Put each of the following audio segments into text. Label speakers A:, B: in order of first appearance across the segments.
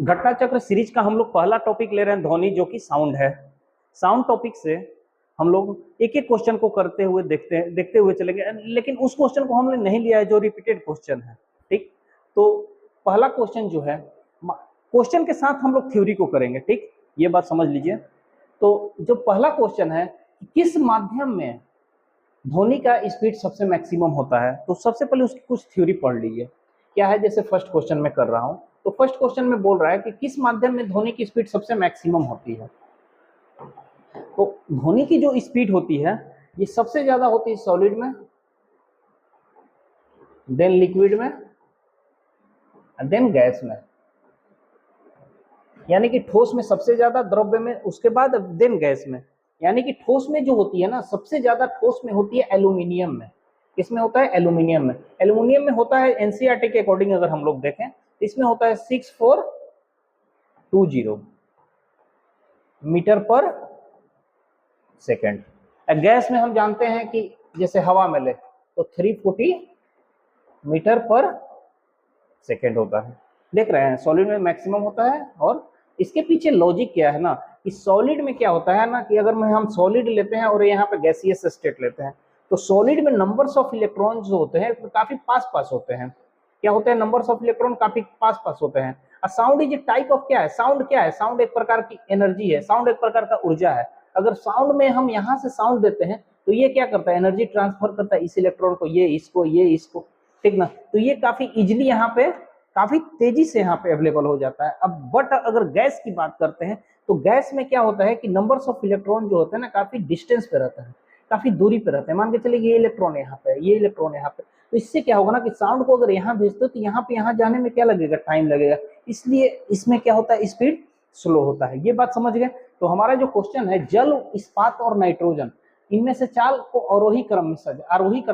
A: घटना चक्र सीरीज का हम लोग पहला टॉपिक ले रहे हैं ध्वनि, जो कि साउंड है। साउंड टॉपिक से हम लोग एक एक क्वेश्चन को करते हुए देखते हुए चलेंगे, लेकिन उस क्वेश्चन को हमने नहीं लिया है जो रिपीटेड क्वेश्चन है। ठीक, तो पहला क्वेश्चन जो है, क्वेश्चन के साथ हम लोग थ्योरी को करेंगे। ठीक, ये बात समझ लीजिए। तो जो पहला क्वेश्चन है, किस माध्यम में ध्वनि का स्पीड सबसे मैक्सिमम होता है, तो सबसे पहले उसकी कुछ थ्योरी पढ़ लीजिए। क्या है, जैसे फर्स्ट क्वेश्चन में कर रहा हूं, तो फर्स्ट क्वेश्चन में बोल रहा है कि किस माध्यम में ध्वनि की स्पीड सबसे मैक्सिमम होती है। तो ध्वनि की जो स्पीड होती है, ये सबसे ज्यादा होती है सॉलिड में, देन लिक्विड में, देन गैस में। यानी कि ठोस में सबसे ज्यादा, द्रव्य में उसके बाद, देन गैस में। यानी कि ठोस में जो होती है ना, सबसे ज्यादा ठोस में होती है एल्यूमिनियम में। किसमें होता है? एल्यूमिनियम में। एल्यूमिनियम में होता है, एनसीईआरटी के अकॉर्डिंग अगर हम लोग देखें, इसमें होता है 6420 मीटर पर सेकेंड। गैस में हम जानते हैं कि जैसे हवा में ले तो 340 मीटर पर सेकेंड होता है। देख रहे हैं, सॉलिड में मैक्सिमम होता है। और इसके पीछे लॉजिक क्या है ना, कि सॉलिड में क्या होता है ना, कि अगर हम सॉलिड लेते हैं और यहाँ पे गैसियस स्टेट लेते हैं, तो सॉलिड में नंबर्स ऑफ इलेक्ट्रॉन जो होते हैं काफी पास पास होते हैं। क्या होते हैं? नंबर्स ऑफ इलेक्ट्रॉन काफी पास पास होते हैं। Sound is a type of, क्या है साउंड? क्या है साउंड? एक प्रकार की एनर्जी है, साउंड एक प्रकार का ऊर्जा है। अगर साउंड में हम यहाँ से साउंड देते हैं, तो ये क्या करता है? एनर्जी ट्रांसफर करता है, इस इलेक्ट्रॉन को ये इसको। ठीक ना? तो ये काफी इजिली यहाँ पे, काफी तेजी से यहाँ पे अवेलेबल हो जाता है। अब बट अगर गैस की बात करते हैं, तो गैस में क्या होता है कि नंबर्स ऑफ इलेक्ट्रॉन जो होते हैं ना, काफी डिस्टेंस पे रहता है, काफी दूरी पे रहते हैं। मान के चलिए ये इलेक्ट्रॉन यहाँ पे, ये इलेक्ट्रॉन यहाँ पे, तो इससे क्या होगा ना, कि साउंड को अगर यहाँ भेजते हो तो यहाँ जाने में क्या लगेगा? टाइम लगेगा। इसलिए इसमें क्या होता है? स्पीड स्लो होता है। ये बात समझ गए? तो हमारा जो क्वेश्चन है, जल, इस्पात और नाइट्रोजन, इनमें से चार को आरोही क्रम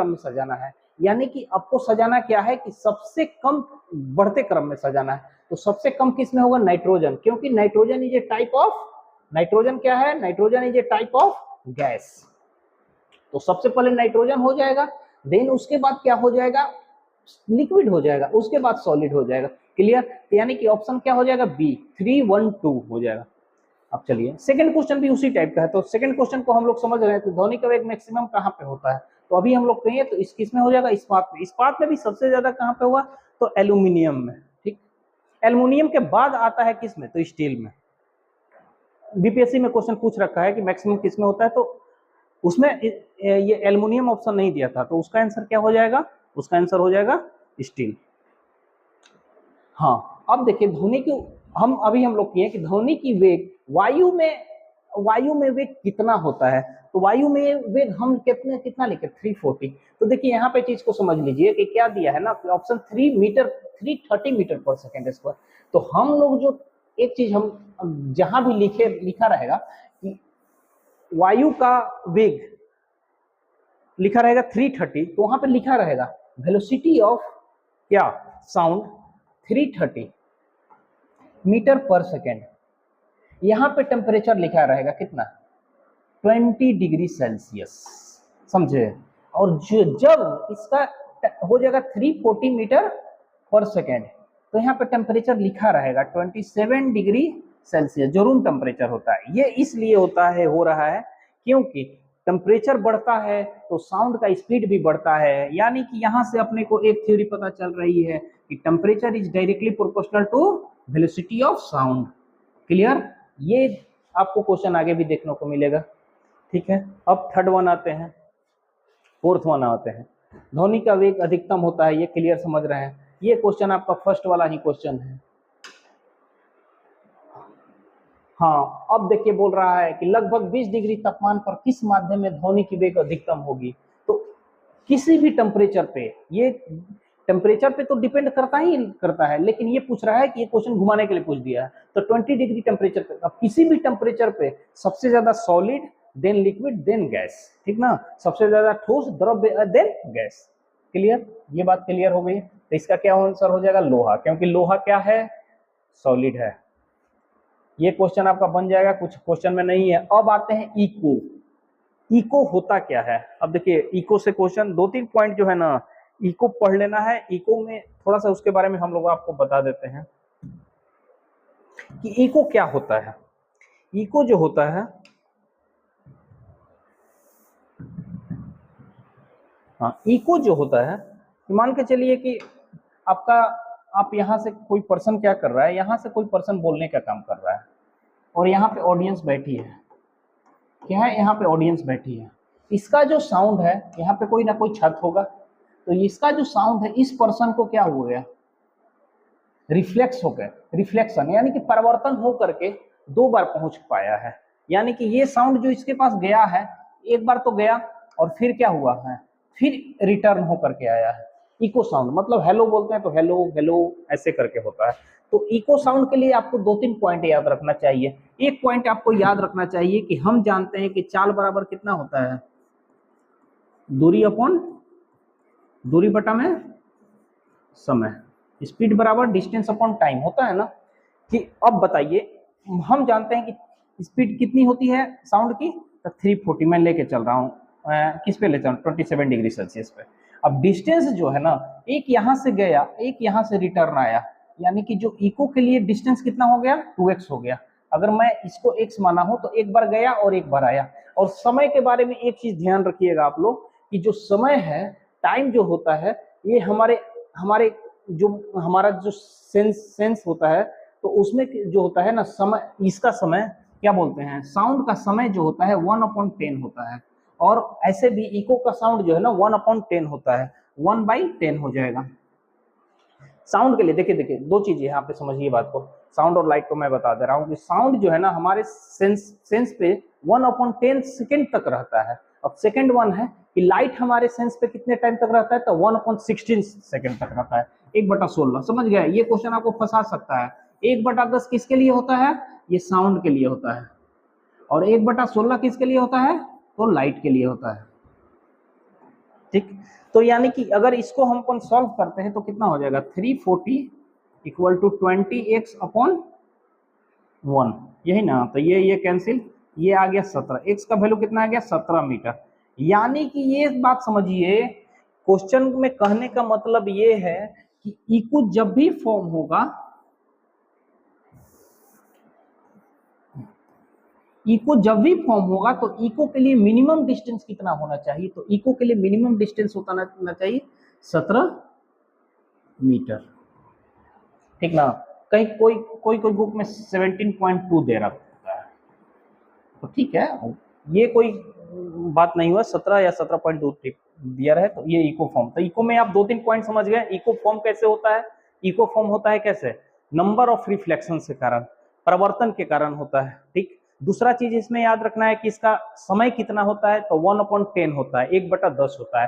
A: में सजाना है। यानी कि आपको सजाना क्या है, कि सबसे कम बढ़ते क्रम में सजाना है। तो सबसे कम किस में होगा? नाइट्रोजन, क्योंकि nitrogen is a type of, nitrogen क्या है? Nitrogen is a type of gas. तो सबसे पहले नाइट्रोजन हो जाएगा, देन उसके बाद क्या हो जाएगा? लिक्विड हो जाएगा, उसके बाद सॉलिड हो जाएगा। क्लियर? यानी कि ऑप्शन क्या हो जाएगा? बी, 312 हो जाएगा। अब चलिए, सेकंड क्वेश्चन भी उसी टाइप का है। तो सेकंड क्वेश्चन को हम लोग समझ रहे हैं, तो ध्वनि का वेग मैक्सिमम कहाँ पे होता है? तो अभी हम लोग कहेंगे तो किसमें हो जाएगा? इस्पात में। इस्पात में भी सबसे ज्यादा कहाँ पे हुआ? तो एल्यूमिनियम में। ठीक, एल्यूमिनियम के बाद आता है किसमें? तो स्टील में। बीपीएससी में क्वेश्चन पूछ रखा है कि मैक्सिमम किसमें होता है, तो उसमें ये एल्यूमिनियम ऑप्शन नहीं दिया था, तो उसका आंसर क्या हो जाएगा? उसका आंसर हो जाएगा स्टील। हाँ, अब देखिए ध्वनि की, हम लोग किए कि ध्वनि की वेग वायु में वेग कितना होता है। तो वायु में वेग हम कितना लिखे? 340। तो देखिए यहाँ पे चीज को समझ लीजिए कि क्या दिया है ना, ऑप्शन 330 मीटर पर सेकेंड स्क्वायर। तो हम लोग जो एक चीज हम जहां भी लिखा रहेगा कि वायु का वेग लिखा रहेगा 330, तो वहां पे लिखा रहेगा वेलोसिटी ऑफ क्या? साउंड 330 मीटर पर सेकेंड। यहाँ पे टेम्परेचर लिखा रहेगा कितना? 20 डिग्री सेल्सियस। समझे? और जब इसका हो जाएगा 340 मीटर पर सेकेंड, तो यहाँ पे टेम्परेचर लिखा रहेगा 27 डिग्री सेल्सियस, जो रूम टेम्परेचर होता है। ये इसलिए हो रहा है क्योंकि टेम्परेचर बढ़ता है तो साउंड का स्पीड भी बढ़ता है। यानी कि यहाँ से अपने को एक थ्योरी पता चल रही है कि temperature is directly proportional to velocity of sound. Clear? ये आपको क्वेश्चन आगे भी देखने को मिलेगा। ठीक है, अब थर्ड वन आते हैं, फोर्थ वन आते हैं। ध्वनि का वेग अधिकतम होता है, ये क्लियर समझ रहे हैं? ये क्वेश्चन आपका फर्स्ट वाला ही क्वेश्चन है। हाँ, अब देखिए बोल रहा है कि लगभग 20 डिग्री तापमान पर किस माध्यम में ध्वनि की वेग अधिकतम होगी। तो किसी भी टेम्परेचर पे, ये टेम्परेचर पे तो डिपेंड करता है, लेकिन ये पूछ रहा है कि ये क्वेश्चन घुमाने के लिए पूछ दिया है। तो 20 डिग्री टेम्परेचर पे, अब किसी भी टेम्परेचर पे सबसे ज्यादा solid, then liquid, then gas. ठीक ना? सबसे ज्यादा ठोस, द्रव्य, देन गैस। क्लियर? ये बात क्लियर हो गई। तो इसका क्या आंसर हो जाएगा? लोहा, क्योंकि लोहा क्या है? सॉलिड है। ये क्वेश्चन आपका बन जाएगा, कुछ क्वेश्चन में नहीं है। अब आते हैं इको। इको होता क्या है? अब देखिए, इको से क्वेश्चन 2-3 पॉइंट जो है ना, इको पढ़ लेना है। इको में थोड़ा सा उसके बारे में हम लोग आपको बता देते हैं। कि इको क्या होता है। इको जो होता है, हाँ, इको जो होता है, मान के चलिए कि आपका, आप यहाँ से कोई पर्सन क्या कर रहा है, यहाँ से कोई पर्सन बोलने का काम कर रहा है और यहाँ पे ऑडियंस बैठी है। क्या है, यहाँ पे ऑडियंस बैठी है। इसका जो साउंड है, यहाँ पे कोई ना कोई छत होगा, तो इसका जो साउंड है इस पर्सन को क्या हो गया, रिफ्लेक्स हो गया, रिफ्लेक्शन यानी कि परिवर्तन हो करके 2 बार पहुंच पाया है। यानी कि ये साउंड जो इसके पास गया है, एक बार तो गया और फिर क्या हुआ है, फिर रिटर्न होकर के आया है। इको साउंड मतलब हेलो बोलते हैं तो हेलो हेलो ऐसे करके होता है। तो इको साउंड के लिए आपको 2-3 पॉइंट याद रखना चाहिए। एक पॉइंट आपको याद रखना चाहिए कि हम जानते हैं कि चाल बराबर कितना होता है, दूरी अपॉन दूरी बटा में समय, स्पीड बराबर डिस्टेंस अपॉन टाइम होता है ना। कि अब बताइए, हम जानते हैं कि स्पीड कितनी होती है साउंड की, तो 340 मैं लेके चल रहा हूँ, किस पे ले चल, 27 डिग्री सेल्सियस पे। अब डिस्टेंस जो है ना, एक यहाँ से गया, एक यहाँ से रिटर्न आया, यानी कि जो इको के लिए डिस्टेंस कितना हो गया, 2x हो गया। अगर मैं इसको x माना हूं तो एक बार गया और एक बार आया। और समय के बारे में एक चीज ध्यान रखिएगा आप लोग, कि जो समय है, टाइम जो होता है, ये हमारे हमारे जो हमारा जो सेंस होता है, तो उसमें जो होता है ना समय, इसका समय क्या बोलते हैं, साउंड का समय जो होता है 1/10 होता है। और ऐसे भी इको का साउंड जो है ना 1/10 होता है, 1/10 हो जाएगा। साउंड के लिए देखिए 2 चीजें यहाँ पे समझिए बात को, साउंड और लाइट को मैं बता दे रहा हूँ कि साउंड जो है ना हमारे सेंस पे 1/10 सेकेंड तक रहता है। अब सेकेंड वन है कि लाइट हमारे सेंस पे कितने टाइम तक रहता है, तो 1/16 सेकेंड तक रहता है, 1/16। समझ गए, ये क्वेश्चन आपको फंसा सकता है। 1/10 किसके लिए होता है, ये साउंड के लिए होता है, और 1/16 किसके लिए होता है, तो लाइट के लिए होता है। ठीक, तो यानी कि अगर इसको हम अपन सॉल्व करते हैं तो कितना हो जाएगा, 340 इक्वल टू 20x/1, यही ना। तो ये कैंसिल, ये आ गया 17, x का वैल्यू कितना आ गया, 17 मीटर। यानी कि ये बात समझिए, क्वेश्चन में कहने का मतलब ये है कि इको जब भी फॉर्म होगा, इको जब भी फॉर्म होगा तो इको के लिए मिनिमम डिस्टेंस कितना होना चाहिए, तो इको के लिए मिनिमम डिस्टेंस होना चाहिए 17 मीटर। ठीक ना। कहीं कोई बुक में 17.2 दे रखा है, तो ठीक है, ये कोई बात नहीं हुआ, 17 या 17.2 दिया है, तो ये इको फॉर्म। तो इको में आप 2-3 पॉइंट समझ गए। इको फॉर्म कैसे होता है, इको फॉर्म होता है कैसे, नंबर ऑफ रिफ्लेक्शन के कारण, परिवर्तन के कारण होता है। ठीक, दूसरा चीज इसमें याद रखना है कि इसका समय कितना होता है, तो 1/10 होता है, 1/10 होता है।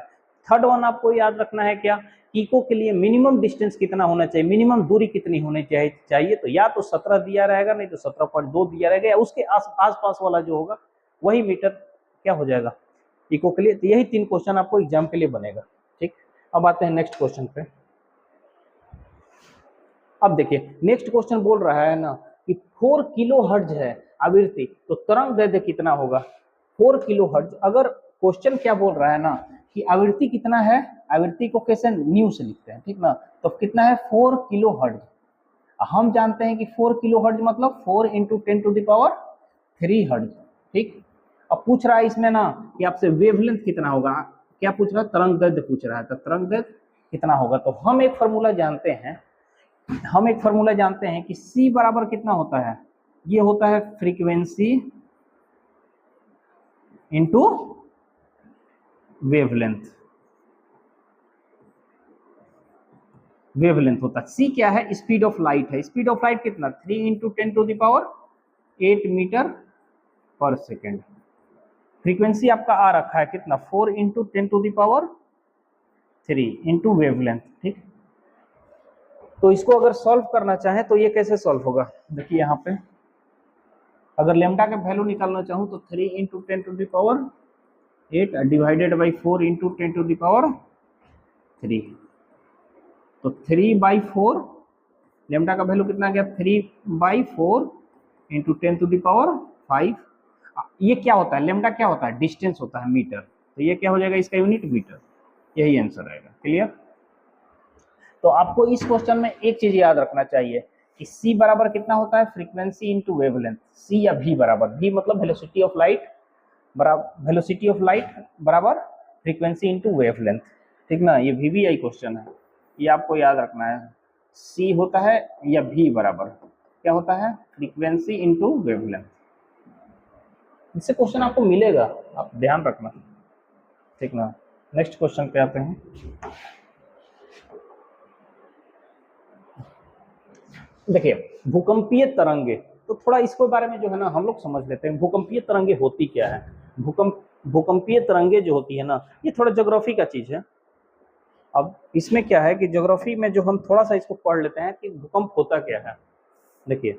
A: थर्ड वन आपको याद रखना है क्या, इको के लिए मिनिमम डिस्टेंस कितना होना चाहिए, मिनिमम दूरी कितनी होनी चाहिए, तो या तो 17 दिया रहेगा, नहीं तो 17.2 दिया रहेगा, या उसके आसपास वाला जो होगा वही मीटर क्या हो जाएगा इको के लिए। तो यही 3 क्वेश्चन आपको एग्जाम के लिए बनेगा। ठीक, अब आते हैं नेक्स्ट क्वेश्चन पे। अब देखिए नेक्स्ट क्वेश्चन बोल रहा है ना कि 4 किलो हर्ट्ज है आवृत्ति, तो तरंग दैर्ध्य कितना होगा, 4 किलो हर्ट्ज। अगर क्वेश्चन क्या बोल रहा है ना कि आवृत्ति कितना है, आवृत्ति को कैसे न्यू से लिखते हैं, ठीक ना, तो कितना है 4 किलो हर्ट्ज। हम जानते हैं कि 4 किलो हर्ट्ज मतलब 4 × 10⁻³ हर्ट्ज। ठीक, अब पूछ रहा है इसमें ना कि आपसे वेवलेंथ कितना होगा, क्या पूछ रहा है, तरंग दैर्ध्य पूछ रहा है, तो तरंग दैर्ध्य कितना होगा। तो हम एक फार्मूला जानते हैं कि C बराबर कितना होता है, ये होता है फ्रीक्वेंसी इंटू वेवलेंथ। वेवलेंथ होता है, C क्या है, स्पीड ऑफ लाइट है। स्पीड ऑफ लाइट कितना, 3 × 10⁸ मीटर पर सेकेंड। फ्रीक्वेंसी आपका आ रखा है कितना, 4 × 10⁻³ इंटू वेवलेंथ। ठीक, तो इसको अगर सॉल्व करना चाहें तो ये कैसे सॉल्व होगा, देखिए यहाँ पे अगर लेमडा के वैल्यू निकालना चाहूँ तो 3 × 10⁸ डिवाइडेड बाई 4 × 10⁻³ तो 3/4, लेमडा का वैल्यू कितना गया, 3/4 × 10⁵। ये क्या होता है, लेमडा क्या होता है, डिस्टेंस होता है, मीटर, तो ये क्या हो जाएगा, इसका यूनिट मीटर। यही आंसर आएगा। क्लियर। तो आपको इस क्वेश्चन में एक चीज याद रखना चाहिए सी बराबर कितना होता है, फ्रीक्वेंसी इंटू वेवलेंथ, सी या भी बराबर, भी मतलब वेलोसिटी ऑफ लाइट बराबर, वेलोसिटी ऑफ लाइट बराबर फ्रीक्वेंसी इंटू वेवलेंथ, ठीक ना। ये VVI क्वेश्चन है, ये आपको याद रखना है। सी होता है या भी बराबर क्या होता है, फ्रीक्वेंसी इंटू वेवलेंथ। इससे क्वेश्चन आपको मिलेगा, आप ध्यान रखना, ठीक ना। नेक्स्ट क्वेश्चन पे आते हैं। देखिए भूकंपीय तरंगे, तो थोड़ा इसके बारे में जो है ना हम लोग समझ लेते हैं, भूकंपीय तरंगे होती क्या है। भूकंपीय तरंगे जो होती है ना, ये थोड़ा ज्योग्राफी का चीज है। अब इसमें क्या है कि ज्योग्राफी में जो हम थोड़ा सा इसको पढ़ लेते हैं कि भूकंप होता क्या है। देखिए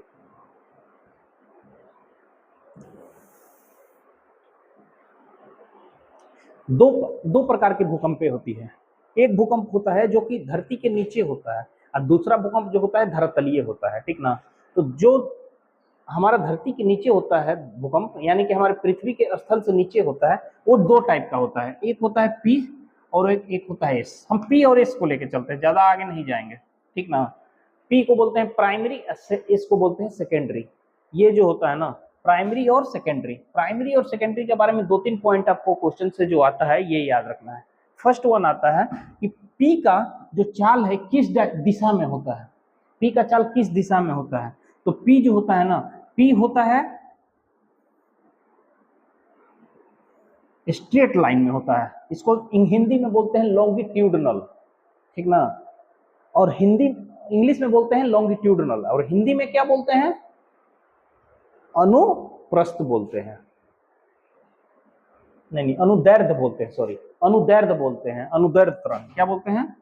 A: दो प्रकार के भूकंपे होती है। एक भूकंप होता है जो कि धरती के नीचे होता है, और दूसरा भूकंप जो होता है धरातलीय होता है, ठीक ना। तो जो हमारा धरती के नीचे होता है भूकंप, यानी कि हमारे पृथ्वी के स्थल से नीचे होता है, वो दो टाइप का होता है। एक होता है पी और एक होता है एस। हम पी और एस को लेके चलते हैं, ज्यादा आगे नहीं जाएंगे, ठीक ना। पी को बोलते हैं प्राइमरी, एस को बोलते हैं सेकेंडरी। ये जो होता है ना प्राइमरी और सेकेंडरी, प्राइमरी और सेकेंडरी के बारे में 2-3 पॉइंट आपको क्वेश्चन से जो आता है ये याद रखना है। फर्स्ट वन आता है कि पी का जो चाल है किस दिशा में होता है, पी का चाल किस दिशा में होता है। तो पी जो होता है ना, पी होता है स्ट्रेट लाइन में होता है, इसको हिंदी में बोलते हैं लॉन्गिट्यूडनल, ठीक ना। और हिंदी इंग्लिश में बोलते हैं लॉन्गिट्यूडनल, और हिंदी में क्या बोलते हैं, अनुप्रस्थ बोलते हैं, नहीं अनुदैर्ध्य बोलते हैं, सॉरी अनुदैर्ध्य बोलते हैं, अनुदैर्ध्य तरंग क्या बोलते हैं,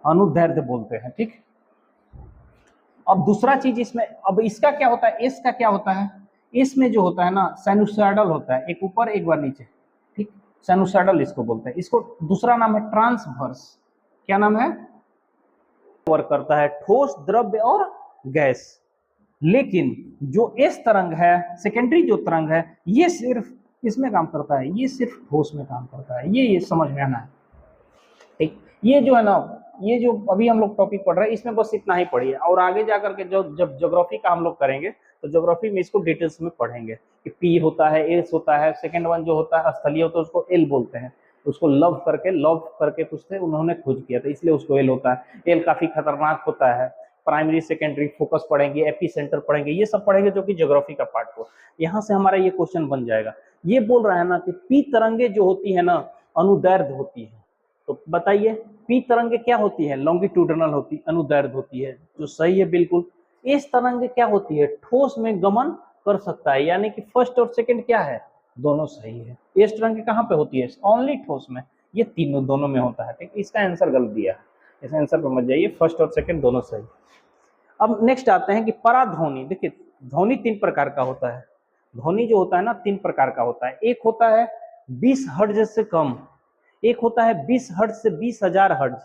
A: अनुदैर्ध्य बोलते हैं, ठीक। अब दूसरा चीज इसमें, अब इसका क्या होता है, एस का क्या होता है, एस में जो होता है ना साइनोसॉइडल होता है, एक ऊपर एक बार नीचे, ठीक, साइनोसॉइडल इसको बोलते हैं। इसको दूसरा नाम है ट्रांसवर्स, क्या नाम है, वर्क करता है ठोस द्रव्य और गैस। लेकिन जो एस तरंग है, सेकेंडरी जो तरंग है, ये सिर्फ इसमें काम करता है, ये सिर्फ ठोस में काम करता है, ये समझ में आना है, ठीक। ये जो है ना, ये जो अभी हम लोग टॉपिक पढ़ रहे हैं इसमें बस इतना ही पढ़िए, और आगे जाकर के जो जब ज्योग्राफी का हम लोग करेंगे तो ज्योग्राफी में इसको डिटेल्स में पढ़ेंगे कि पी होता है, एस होता है, सेकंड वन जो होता है स्थलीय होता है उसको एल बोलते हैं, उसको लव करके कुछ थे उन्होंने खोज किया था इसलिए उसको एल होता है। एल काफी खतरनाक होता है। प्राइमरी सेकेंडरी फोकस पढ़ेंगे, एपी सेंटर पढ़ेंगे, ये सब पढ़ेंगे जो कि ज्योग्राफी का पार्ट हो। यहाँ से हमारा ये क्वेश्चन बन जाएगा। ये बोल रहा है ना कि पी तरंगे जो होती है ना अनुदैर्ध्य होती है, तो बताइए पी तरंगे क्या होती है, लॉन्गिट्यूडनल होती, अनुदैर्ध्य होती है, जो सही है बिल्कुल। एस तरंगे क्या होती है, ठोस में गमन कर सकता है, यानी कि फर्स्ट और सेकंड क्या है, दोनों सही है। एस तरंगे कहाँ पे होती है, ओनली ठोस में, ये तीनों दोनों में होता है, ठीक। इसका आंसर गलत दिया है, इस आंसर पे मत जाइए, फर्स्ट और सेकंड दोनों सही। अब नेक्स्ट आते हैं कि पराध्वनि। देखिए ध्वनि 3 प्रकार का होता है, ध्वनि जो होता है ना 3 प्रकार का होता है। एक होता है 20 हर्ट्ज से कम, एक होता है 20 हर्ट्ज से 20,000 हर्ट्ज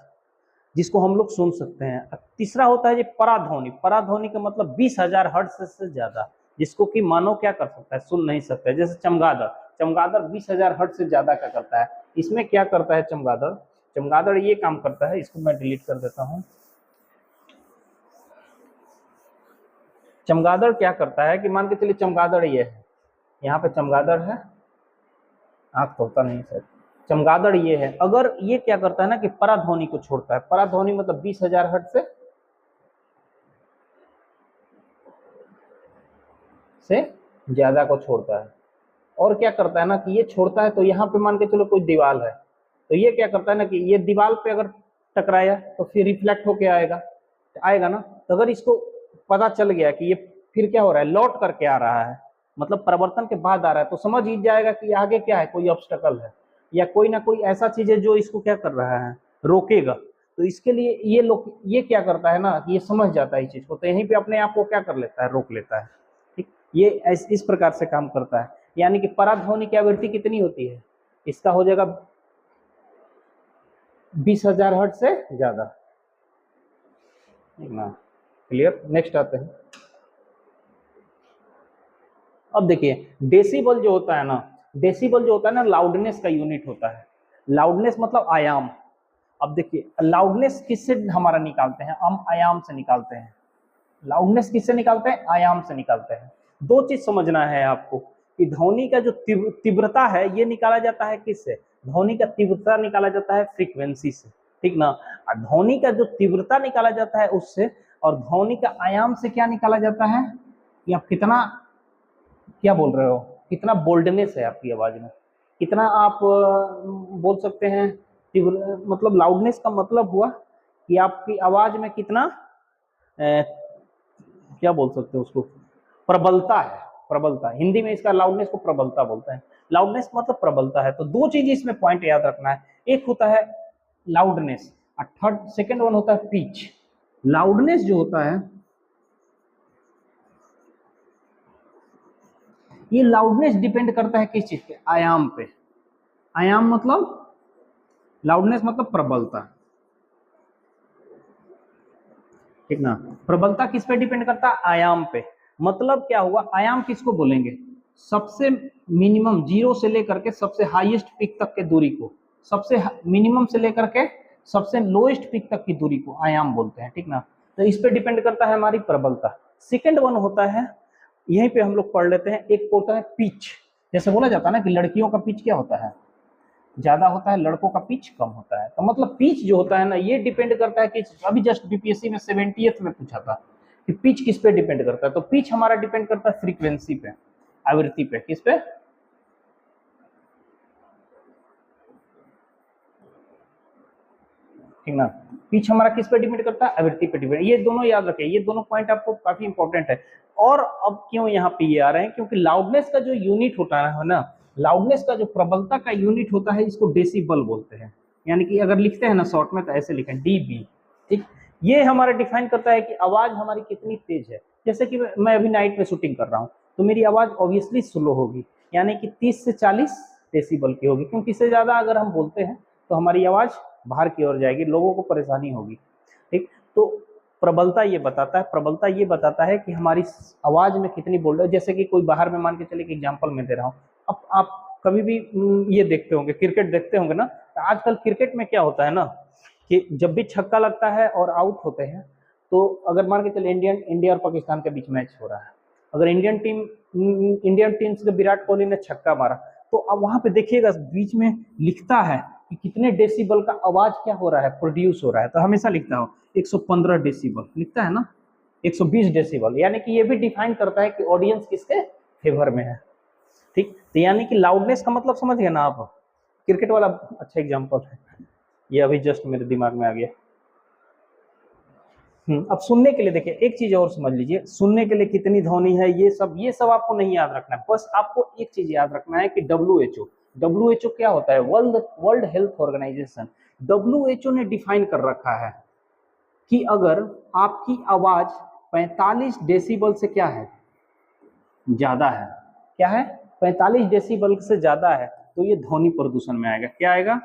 A: जिसको हम लोग सुन सकते हैं। तीसरा होता है ये पराध्वनि, पराध्वनि का मतलब 20,000 हर्ट्ज से ज्यादा, जिसको कि मानव क्या कर सकता है, सुन नहीं सकता है। जैसे चमगादड़, चमगादड़ 20,000 हर्ट्ज से ज्यादा का करता है। इसमें क्या करता है चमगादड़, चमगादड़ ये काम करता है, इसको मैं डिलीट कर देता हूँ। चमगादड़ क्या करता है कि मान के चलिए चमगादड़ ये है, यहाँ पे चमगादड़ है, आंख तो होता नहीं सर, चमगादड़ ये है, अगर ये क्या करता है ना कि पराध्वनि को छोड़ता है, पराध्वनि मतलब 20,000 हर्ट्ज से ज्यादा को छोड़ता है। और क्या करता है ना कि ये छोड़ता है तो यहाँ पे मान के चलो कोई दीवार है, तो ये क्या करता है ना कि ये दीवार पे अगर टकराया तो फिर रिफ्लेक्ट होके आएगा, आएगा ना। तो अगर इसको पता चल गया कि ये फिर क्या हो रहा है, लौट करके आ रहा है, मतलब परिवर्तन के बाद आ रहा है, तो समझ ही जाएगा कि आगे क्या है, कोई ऑब्स्टेकल है या कोई ना कोई ऐसा चीज है जो इसको क्या कर रहा है, रोकेगा। तो इसके लिए ये लोग ये क्या करता है ना कि ये समझ जाता है इस चीज को, तो यहीं पे अपने आप को क्या कर लेता है, रोक लेता है, ठीक। ये इस प्रकार से काम करता है। यानी कि पराध्वनि की आवृत्ति कितनी होती है, इसका हो जाएगा 20,000 हर्ट्ज से ज्यादा, ठीक ना, क्लियर। नेक्स्ट आते हैं। अब देखिए डेसिबल जो होता है ना, डेसिबल जो होता है ना लाउडनेस का यूनिट होता है। लाउडनेस मतलब आयाम। अब देखिए लाउडनेस किससे हमारा निकालते हैं, हम आयाम से निकालते हैं। लाउडनेस किससे निकालते हैं, आयाम से निकालते हैं। दो चीज समझना है आपको कि ध्वनि का जो तीव्रता है ये निकाला जाता है किससे, ध्वनि का तीव्रता निकाला जाता है फ्रीक्वेंसी से, ठीक ना। ध्वनि का जो तीव्रता निकाला जाता है उससे, और ध्वनि का आयाम से क्या निकाला जाता है कि आप कितना, क्या बोल रहे हो, कितना बोल्डनेस है आपकी आवाज में, कितना आप बोल सकते हैं तीव्र, मतलब लाउडनेस का मतलब हुआ कि आपकी आवाज में कितना क्या बोल सकते हो उसको, प्रबलता है। प्रबलता, हिंदी में इसका लाउडनेस को प्रबलता बोलते हैं। लाउडनेस मतलब प्रबलता है। तो दो चीज इसमें पॉइंट याद रखना है, एक होता है लाउडनेस और थर्ड सेकंड वन होता है पिच। लाउडनेस जो होता है, ये लाउडनेस डिपेंड करता है किस चीज पे, आयाम पे। आयाम मतलब लाउडनेस मतलब प्रबलता, ठीक ना। प्रबलता किस पे डिपेंड करता है, आयाम पे। मतलब क्या हुआ, आयाम किसको बोलेंगे, सबसे मिनिमम जीरो से लेकर के सबसे हाईएस्ट पिक तक के दूरी को, सबसे मिनिमम से लेकर के सबसे लोएस्ट पिक तक की दूरी को आयाम बोलते हैं, ठीक ना। तो इस पे डिपेंड करता है हमारी प्रबलता। सेकंड वन होता है, यहीं पे हम लोग पढ़ लेते हैं, एक होता है पिच। जैसे बोला जाता है ना कि लड़कियों का पिच क्या होता है, ज्यादा होता है, लड़कों का पिच कम होता है। तो मतलब पिच जो होता है ना, ये डिपेंड करता है कि अभी जस्ट बीपीएससी में 70th में पूछा था कि पिच किस पे डिपेंड करता है। तो पिच हमारा डिपेंड करता है फ्रीक्वेंसी पे, आवृत्ति पे। किस पे, ठीक ना। पिच हमारा किस पे डिपेंड करता है, आवृत्ति पे डिपेंड। ये दोनों याद रखें, ये दोनों पॉइंट आपको काफी इंपॉर्टेंट है। और अब क्यों यहाँ पे ये आ रहे हैं, क्योंकि लाउडनेस का जो यूनिट होता है ना, लाउडनेस का जो प्रबलता का यूनिट होता है, इसको डेसिबल बोलते हैं। यानी कि अगर लिखते हैं ना शॉर्ट में तो ऐसे लिखें डीबी, ठीक। ये हमारा डिफाइन करता है कि आवाज हमारी कितनी तेज है। जैसे कि मैं अभी नाइट में शूटिंग कर रहा हूँ तो मेरी आवाज ऑब्वियसली स्लो होगी, यानी कि 30 से 40 डेसिबल की होगी, क्योंकि इससे ज्यादा अगर हम बोलते हैं तो हमारी आवाज बाहर की ओर जाएगी, लोगों को परेशानी होगी, ठीक। तो प्रबलता ये बताता है, प्रबलता ये बताता है कि हमारी आवाज में कितनी बोल रहे हो। जैसे कि कोई बाहर में, मान के चले कि एग्जांपल मैं दे रहा हूँ, अब आप कभी भी ये देखते होंगे, क्रिकेट देखते होंगे ना, तो आजकल क्रिकेट में क्या होता है ना कि जब भी छक्का लगता है और आउट होते हैं, तो अगर मान के चले इंडिया और पाकिस्तान के बीच मैच हो रहा है, अगर इंडियन टीम से विराट कोहली ने छक्का मारा, तो अब वहां पे देखिएगा बीच में लिखता है कि कितने डेसिबल का आवाज क्या हो रहा है, प्रोड्यूस हो रहा है। तो हमेशा लिखता हो 115 डेसिबल लिखता है ना, 120 डेसिबल, यानी कि ये भी डिफाइन करता है कि ऑडियंस किसके फेवर में है, ठीक। तो यानी कि लाउडनेस का मतलब समझ गए ना आप, क्रिकेट वाला अच्छा एग्जांपल है, ये अभी जस्ट मेरे दिमाग में आ गया। अब सुनने के लिए देखिए, एक चीज और समझ लीजिए, सुनने के लिए कितनी ध्वनि है, ये सब आपको नहीं याद रखना है। बस आपको एक चीज याद रखना है कि डब्ल्यूएचओ क्या होता है, वर्ल्ड हेल्थ ऑर्गेनाइजेशन, डब्ल्यूएचओ ने डिफाइन कर रखा है कि अगर आपकी आवाज 45 डेसिबल से क्या है, ज्यादा है, क्या है, 45 डेसिबल से ज्यादा है, तो ये ध्वनि प्रदूषण में आएगा। क्या आएगा,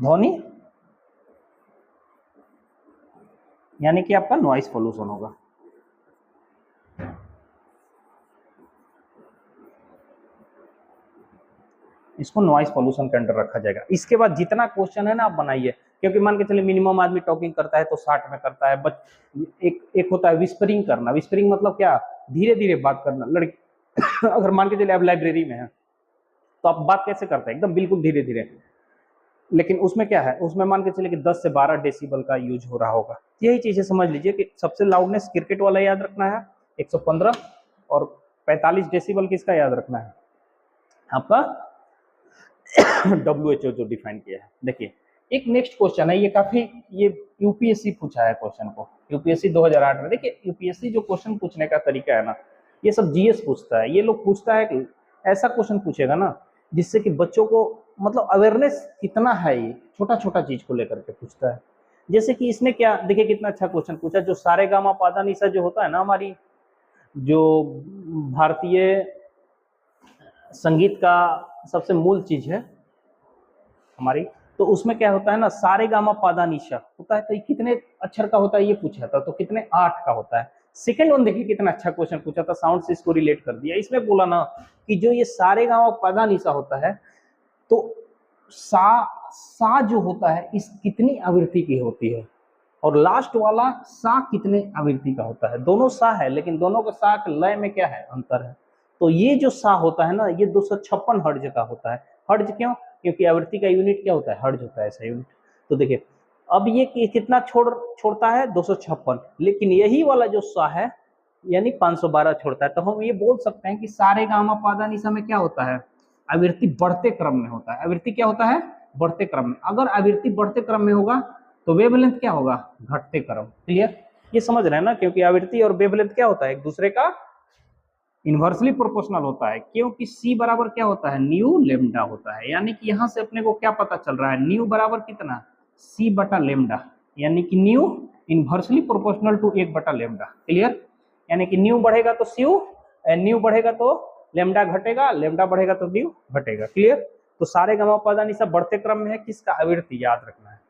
A: ध्वनि, यानी कि आपका नॉइस पोल्यूशन होगा। इसको नॉइस पोल्यूशन के अंडर रखा जाएगा। इसके बाद जितना क्वेश्चन है ना आप बनाइए, क्योंकि मान के चलिए मिनिमम आदमी टॉकिंग करता है तो 60 में करता है, बट एक होता है विस्परिंग करना। विस्परिंग मतलब क्या, धीरे धीरे बात करना। लड़की अगर मान के चलिए आप लाइब्रेरी में है तो आप बात कैसे करते हैं, एकदम बिल्कुल धीरे धीरे, लेकिन उसमें क्या है, उसमें मान के चलिए कि 10 से 12 डेसिबल का यूज हो रहा होगा। यही चीजें समझ लीजिए कि सबसे लाउडनेस क्रिकेट वाला याद रखना है 115, और 45 डेसिबल किसका याद रखना है, आपका डब्ल्यूएचओ जो डिफाइन किया है। देखिए एक नेक्स्ट क्वेश्चन है, ये काफी, ये यूपीएससी पूछा है क्वेश्चन को, यूपीएससी 2008 में। देखिए यूपीएससी जो क्वेश्चन पूछने का तरीका है ना, ये सब जीएस पूछता है। ये लोग पूछता है कि ऐसा क्वेश्चन पूछेगा ना जिससे कि बच्चों को मतलब अवेयरनेस कितना है, ये छोटा छोटा चीज को लेकर के पूछता है। जैसे कि इसने क्या, देखिए कितना अच्छा क्वेश्चन पूछा, जो सारे गामा पादा निशा जो होता है ना, हमारी जो भारतीय संगीत का सबसे मूल चीज है हमारी, तो उसमें क्या होता है ना, सारे गामा पादा निशा होता है, तो ये कितने अक्षर का होता है ये पूछा था, तो कितने 8 का होता है। सेकंड वन देखिए कितना अच्छा क्वेश्चन पूछा था, साउंड से इसको रिलेट कर दिया। इसमें बोला ना कि जो ये सारे गाँव पदा निशा होता है, तो सा जो होता है इस कितनी आवृत्ति की होती है, और लास्ट वाला सा कितने आवृत्ति का होता है। दोनों सा है, लेकिन दोनों का सा के लय में क्या है, अंतर है। तो ये जो सा होता है ना, ये 256 हर्ट्ज का होता है। हर्ट्ज क्यों? क्योंकि आवृत्ति का यूनिट क्या होता है, हर्ट्ज होता है, ऐसा यूनिट। तो देखिए अब ये कितना छोड़ता है, 256, लेकिन यही वाला जो सा है यानी 512 छोड़ता है। तो हम ये बोल सकते हैं कि सारे गामा पादा निशा में क्या होता है, आवृत्ति बढ़ते क्रम में होता है। आवृत्ति क्या होता है, बढ़ते क्रम में। अगर आवृत्ति बढ़ते क्रम में होगा तो वेवलेंथ क्या होगा, घटते क्रम। क्लियर? ये समझ रहे हैं ना, क्योंकि आवृत्ति और वेवलेंथ क्या होता है, एक दूसरे का इनवर्सली प्रोपोर्शनल होता है। क्योंकि सी बराबर क्या होता है, न्यू लेमडा होता है। यानी कि यहां से अपने को क्या पता चल रहा है, न्यू बराबर कितना, सी बटा लेमडा, यानी कि न्यू इनवर्सली प्रोपोर्शनल टू 1 बटा लेमडा। क्लियर? यानी कि न्यू बढ़ेगा तो स्यू, न्यू बढ़ेगा तो लेमडा घटेगा, लेमडा बढ़ेगा तो न्यू घटेगा। क्लियर? तो सारे गामा पदा निशा बढ़ते क्रम में है, किसका, आवृत्ति, याद रखना है।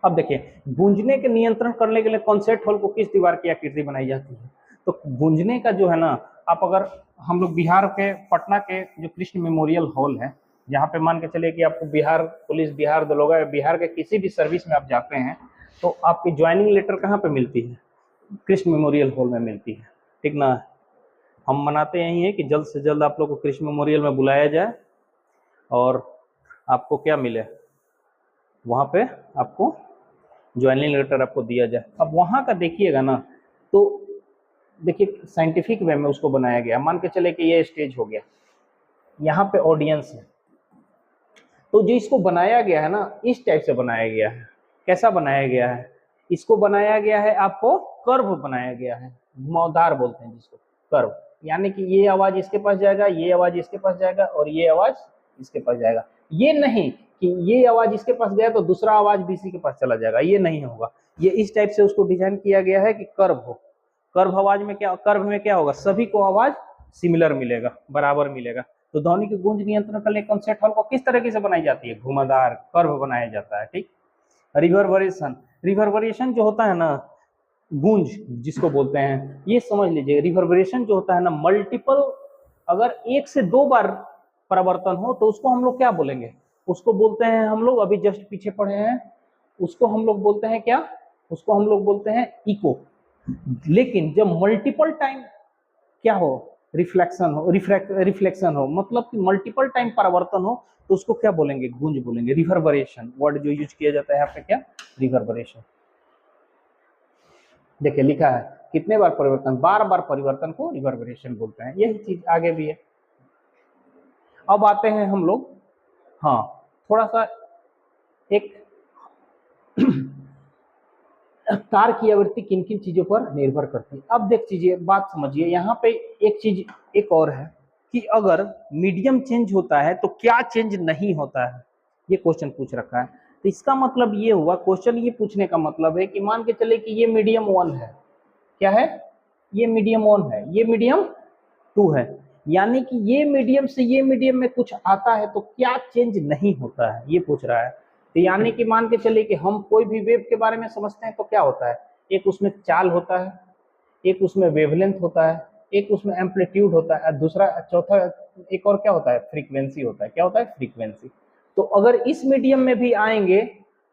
A: अब देखिए गूंजने के नियंत्रण करने के लिए कॉन्सर्ट हॉल को किस दीवार की आकृति बनाई जाती है। तो गूंजने का जो है ना, आप अगर हम लोग बिहार के पटना के जो कृष्ण मेमोरियल हॉल है, जहाँ पे मान के चले कि आपको बिहार पुलिस, बिहार दरोगा, बिहार के किसी भी सर्विस में आप जाते हैं तो आपकी ज्वाइनिंग लेटर कहाँ पे मिलती है, कृष्ण मेमोरियल हॉल में मिलती है। ठीक ना? हम मनाते यही है कि जल्द से जल्द आप लोग को कृष्ण मेमोरियल में बुलाया जाए और आपको क्या मिले, वहाँ पे आपको ज्वाइनिंग लेटर आपको दिया जाए। अब वहाँ का देखिएगा ना, तो देखिए साइंटिफिक वे में उसको बनाया गया। मान के चले कि ये स्टेज हो गया, यहाँ पे ऑडियंस है, तो जो इसको बनाया गया है ना, इस टाइप से बनाया गया है। कैसा बनाया गया है, इसको बनाया गया है, आपको कर्व बनाया गया है, घुमावदार बोलते हैं जिसको, कर्व। यानी कि ये आवाज इसके पास जाएगा, ये आवाज इसके पास जाएगा, और ये आवाज इसके पास जाएगा। ये नहीं कि ये आवाज इसके पास गया तो दूसरा आवाज भी इसी के पास चला जाएगा, ये नहीं होगा। ये इस टाइप से उसको डिजाइन किया गया है कि कर्व हो। कर्व आवाज में क्या, कर्व में क्या होगा, सभी को आवाज सिमिलर मिलेगा, बराबर मिलेगा। तो ध्वनि के गूंज नियंत्रण के लिए कॉन्सर्ट हॉल को किस तरीके से बनाई जाती है, घुमावदार कर्व बनाया जाता है। ठीक। रिवर्बरेशन, रिवर्बरेशन जो होता है ना, गूंज जिसको बोलते हैं, ये समझ लीजिए रिवर्बरेशन जो होता है ना, मल्टीपल, अगर 1 से 2 बार परिवर्तन हो तो उसको हम लोग क्या बोलेंगे, उसको बोलते हैं हम लोग, अभी जस्ट पीछे पढ़े हैं, उसको हम लोग बोलते हैं क्या, उसको हम लोग बोलते हैं इको। लेकिन जब मल्टीपल टाइम क्या हो, रिफ्लेक्शन हो, रिफ्लेक्शन हो, मतलब कि मल्टीपल टाइम परिवर्तन हो, तो उसको क्या बोलेंगे, गूंज बोलेंगे। रिवर्बरेशन वर्ड जो यूज किया जाता है यहाँ पे क्या, रिवर्बरेशन। देखिए लिखा है कितने बार परिवर्तन, बार बार परिवर्तन को रिवर्बरेशन बोलते हैं। यही चीज आगे भी है। अब आते हैं हम लोग, हाँ थोड़ा सा एक तार की आवृत्ति किन किन चीजों पर निर्भर करती है। अब देख चीजिए, बात समझिए, यहाँ पे एक चीज एक और है कि अगर मीडियम चेंज होता है तो क्या चेंज नहीं होता है, ये क्वेश्चन पूछ रखा है। तो इसका मतलब ये हुआ, क्वेश्चन ये पूछने का मतलब है कि मान के चले कि ये मीडियम 1 है, क्या है, ये मीडियम 1 है, ये मीडियम 2 है, यानी कि ये मीडियम से ये मीडियम में कुछ आता है तो क्या चेंज नहीं होता है, ये पूछ रहा है। तो यानी कि मान के चलिए कि हम कोई भी वेव के बारे में समझते हैं तो क्या होता है, एक उसमें चाल होता है, एक उसमें वेवलेंथ होता है, एक उसमें एम्पलीट्यूड होता है, दूसरा चौथा एक और क्या होता है, फ्रीक्वेंसी होता है। क्या होता है, फ्रीक्वेंसी। तो अगर इस मीडियम में भी आएंगे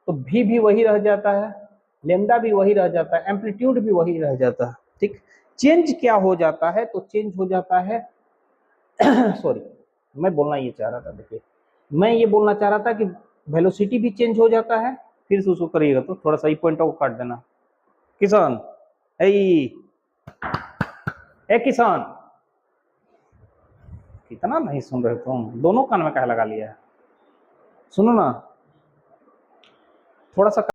A: तो भी वही रह जाता है, लेमडा भी वही रह जाता है, एम्पलीट्यूड भी वही रह जाता है। ठीक। चेंज क्या हो जाता है, तो चेंज हो जाता है सॉरी, मैं बोलना ये चाह रहा था, देखिए मैं ये बोलना चाह रहा था कि वेलोसिटी भी चेंज हो जाता है। फिर से उसको करिएगा तो थोड़ा सा ई पॉइंटों को काट देना। किसान, ए किसान, कितना नहीं सुन रहे तुम, दोनों कान में कहा लगा लिया है, सुनो ना थोड़ा सा।